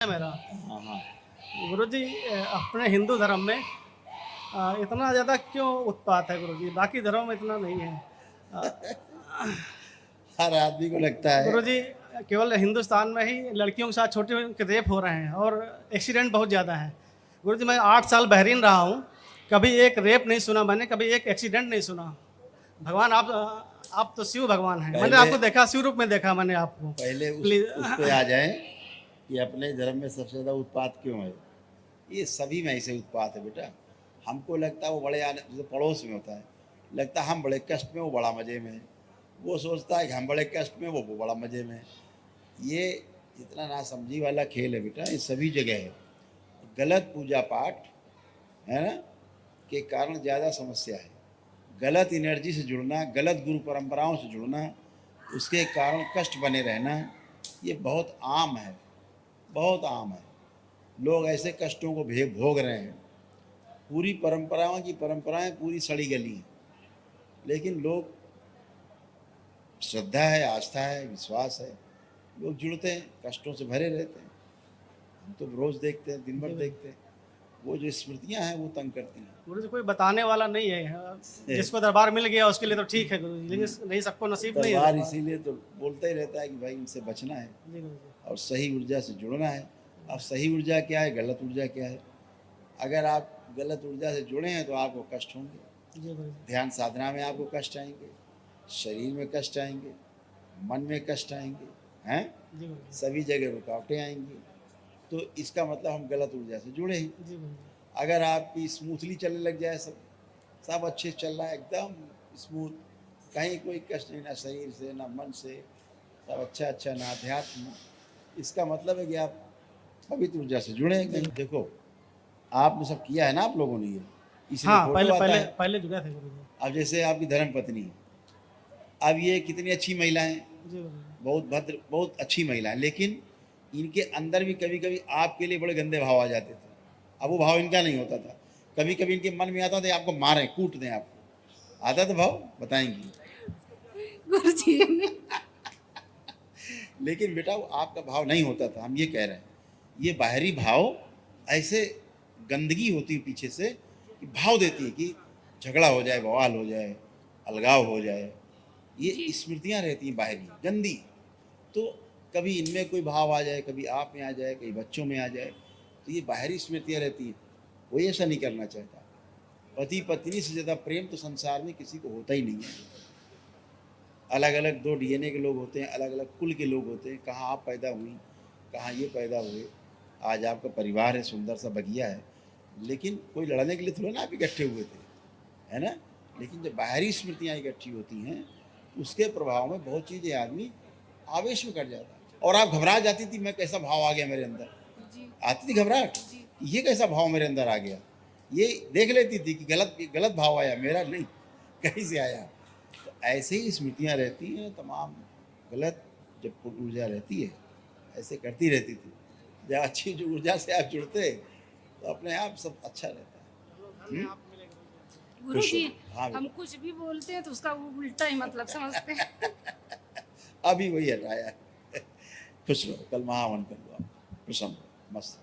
है मेरा। हाँ हाँ। गुरुजी, अपने हिंदू धर्म में इतना ज़्यादा क्यों उत्पात है गुरुजी? बाकी धर्म में इतना नहीं है। हर आदमी को लगता है। गुरुजी, केवल हिंदुस्तान में ही लड़कियों के साथ छोटे के रेप हो रहे हैं और एक्सीडेंट बहुत ज़्यादा है। गुरुजी, मैं 8 साल बहरीन रहा हूँ, कभी एक रेप नहीं सुना मैंने, कभी एक एक्सीडेंट नहीं सुना। भगवान, आप तो शिव भगवान हैं। मैंने आपको देखा, शिव रूप में देखा मैंने आपको। पहले प्लीज उस पे आ जाएं कि अपने धर्म में सबसे ज़्यादा उत्पात क्यों है। ये सभी में ऐसे उत्पात है बेटा। हमको लगता है वो बड़े आने जैसे पड़ोस में होता है, लगता है हम बड़े कष्ट में, वो बड़ा मज़े में है। वो सोचता है कि हम बड़े कष्ट में, वो बड़ा मज़े में है। ये इतना नासमझी वाला खेल है बेटा, ये सभी जगह है। गलत पूजा पाठ है ना के कारण ज़्यादा समस्या है। गलत एनर्जी से जुड़ना, गलत गुरु परंपराओं से जुड़ना, उसके कारण कष्ट बने रहना, ये बहुत आम है, बहुत आम है। लोग ऐसे कष्टों को भोग रहे हैं। पूरी परंपराओं की परंपराएं पूरी सड़ी गली हैं, लेकिन लोग, श्रद्धा है, आस्था है, विश्वास है, लोग जुड़ते हैं, कष्टों से भरे रहते हैं। हम तो रोज़ देखते हैं, दिन भर देखते हैं। वो जो स्मृतियां हैं वो तंग करती हैं। गुरुजी, कोई बताने वाला नहीं है। जिसको दरबार मिल गया उसके लिए तो ठीक है गुरुजी, लेकिन नहीं, सबको नसीब नहीं है दरबार दरबार। इसीलिए तो बोलता ही रहता है कि भाई इनसे बचना है जी गुरुजी। और सही ऊर्जा से जुड़ना है। अब सही ऊर्जा क्या है, गलत ऊर्जा क्या है? अगर आप गलत ऊर्जा से जुड़े हैं तो आपको कष्ट होंगे। जी गुरुजी। ध्यान साधना में आपको कष्ट आएंगे, शरीर में कष्ट आएंगे, मन में कष्ट आएंगे, हैं? जी गुरुजी। सभी जगह रुकावटें आएंगी। तो इसका मतलब हम गलत ऊर्जा से जुड़े हैं। जी गुरुजी। अगर आपकी स्मूथली चलने लग जाए, सब सब अच्छे चल रहा है, एकदम स्मूथ, कहीं कोई कष्ट नहीं, ना शरीर से ना मन से, सब अच्छा अच्छा, ना अध्यात्म, इसका मतलब है कि आप पवित्र ऊर्जा से जुड़े हैं कहीं। देखो, आपने सब किया है ना, आप लोगों ने ये, इसलिए हाँ, फोटो पहले आता पहले है। पहले जुड़ा थे गुरुजी। अब जैसे आपकी धर्म पत्नी है, अब ये कितनी अच्छी महिला हैं, जी गुरुजी। बहुत भद्र, बहुत अच्छी महिला है, लेकिन इनके अंदर भी कभी कभी आपके लिए बड़े गंदे भाव आ जाते थे। अब वो भाव इनका नहीं होता था। कभी कभी इनके मन में आता था आपको मारें, कूट दें आपको, आता था भाव, बताएंगी। गुरुजी ने लेकिन बेटा वो आपका भाव नहीं होता था, हम ये कह रहे हैं। ये बाहरी भाव ऐसे गंदगी होती है पीछे से कि भाव देती है कि झगड़ा हो जाए, बवाल हो जाए, अलगाव हो जाए। ये स्मृतियाँ रहती हैं बाहरी गंदी। तो कभी इनमें कोई भाव आ जाए, कभी आप में आ जाए, कभी बच्चों में आ जाए, तो ये बाहरी स्मृतियाँ रहती हैं। कोई ऐसा नहीं करना चाहता। पति पत्नी से ज़्यादा प्रेम तो संसार में किसी को होता ही नहीं है। अलग अलग दो डीएनए के लोग होते हैं, अलग अलग कुल के लोग होते हैं। कहाँ आप पैदा हुई, कहाँ ये पैदा हुए, आज आपका परिवार है, सुंदर सा बगिया है, लेकिन कोई लड़ने के लिए थोड़ा ना आप इकट्ठे हुए थे, है ना? लेकिन जब बाहरी स्मृतियाँ इकट्ठी होती हैं, उसके प्रभाव में बहुत चीज़ें आदमी आवेश में कर जाता है। और आप घबरा जाती थी, मैं कैसा भाव आ गया मेरे अंदर, आती थी घबराहट, ये कैसा भाव मेरे अंदर आ गया। ये देख लेती थी कि गलत गलत भाव आया, मेरा नहीं, कहीं से आया। तो ऐसे ही स्मृतियाँ रहती हैं तमाम गलत। जब ऊर्जा रहती है ऐसे करती रहती थी। जब अच्छी जो ऊर्जा से आप जुड़ते तो अपने आप सब अच्छा रहता है। गुरुजी, हाँ हम बेटा, कुछ भी बोलते हैं तो उसका उल्टा ही मतलब समझते हैं। अभी वही हटाया। खुश रहो, कल महावन कर लो आप, प्रसन्न रहो, मस्त।